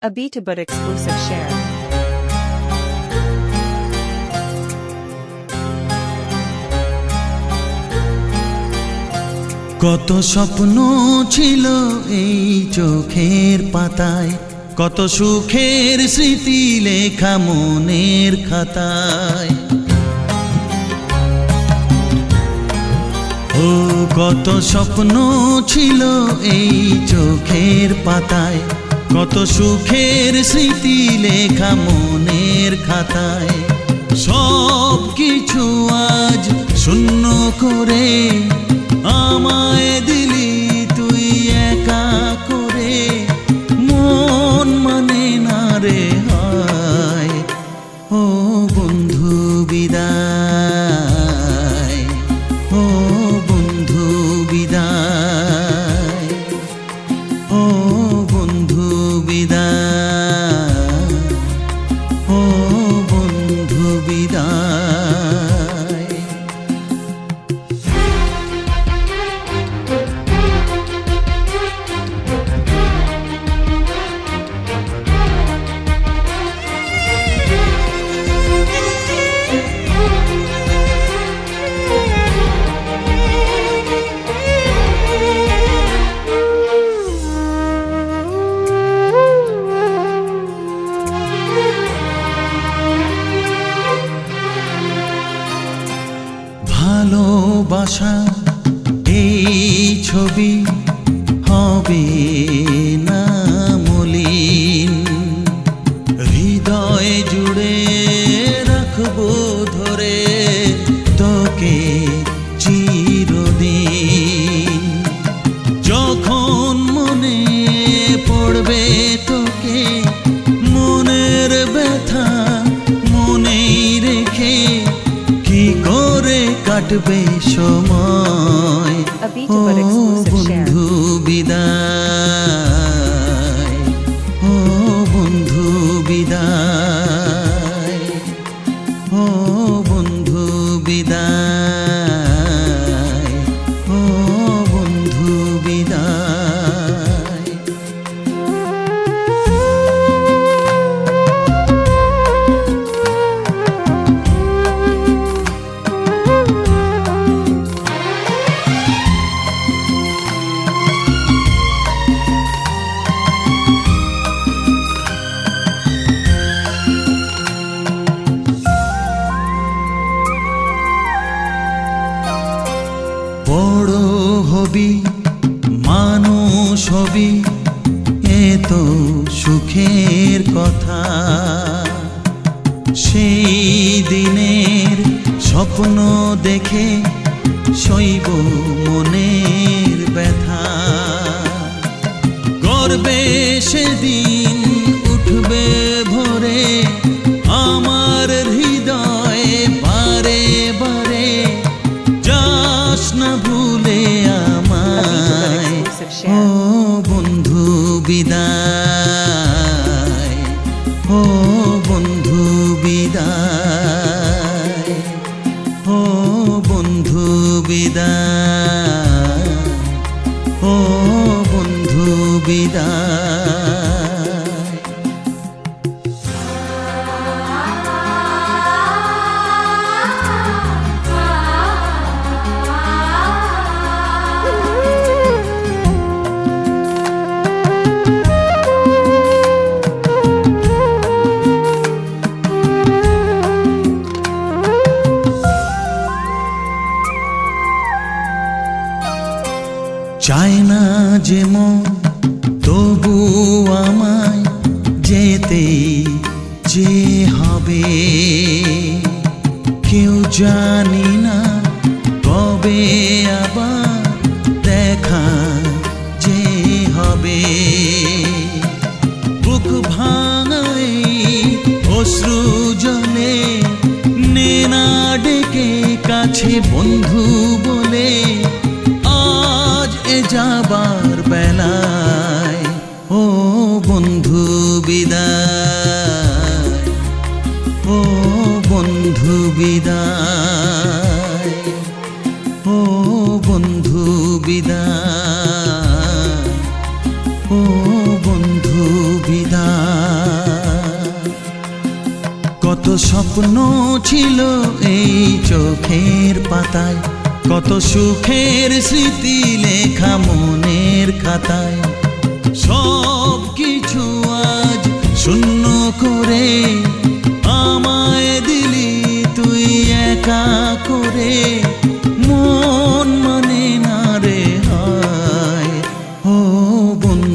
A Beatabut exclusive share. কত স্বপ্ন ছিল এই চোখের পাতায়, কত সুখের স্মৃতি লেখা মনের খাতায়। ও কত স্বপ্ন ছিল এই চোখের পাতায়, কত সুখের স্মৃতি লেখা মনের খাতায়। সব কিছু আজ শূন্য করে আমায় দিলি তুই একা করে, মন মানে না রে হায়। ও বন্ধু বিদায়, ও বন্ধু বিদায়, ও বন্ধু বিদায়, ও বন্ধু বিদায়। ভালোবাসা এই ছবি হবে না মলিন, হৃদয় জুড়ে রাখবো ধরে তোকে চিরদিন। যখন মনে পড়বে তোকে, মনের ব্যথা মনেই রেখে কি করে কাটবে সময়। ও বন্ধু বিদায়, ও বন্ধু বিদায়, ও বন্ধু বিদায়, ও বন্ধু বিদায়। বড় হবি মানুষ হবি, এত সুখের কথা। সেই দিনের স্বপ্ন দেখে সইব মনের ব্যথা। গর্বে সেদিন উঠবে ভরে আমার হৃদয়ে বারে বারে, যাস না ভুলে আমায়। ও বন্ধু বিদায়, ও বন্ধু বিদায়, ও বন্ধু বিদায়, ও বন্ধু বিদায়। চায় না যে মন তবু আমায় যেতে যে হবে, কেউ জানি না কবে আবার দেখা যে হবে। বুক ভাঙাই অশ্রু জলে নে না ডেকে কাছে বন্ধু বলে, যাবার বেলায়। ও বন্ধু বিদায়, ও বন্ধু বিদায়, ও বন্ধু বিদায়, ও বন্ধু বিদায়। স্বপ্ন ছিল এই চোখের পাতায়, কত সুখের স্মৃতি লেখা মনের খাতায়। সব কিছু আজ শূন্য করে আমায় দিলি তুই একা করে, মন মানে না রে হায়। ও বন্ধু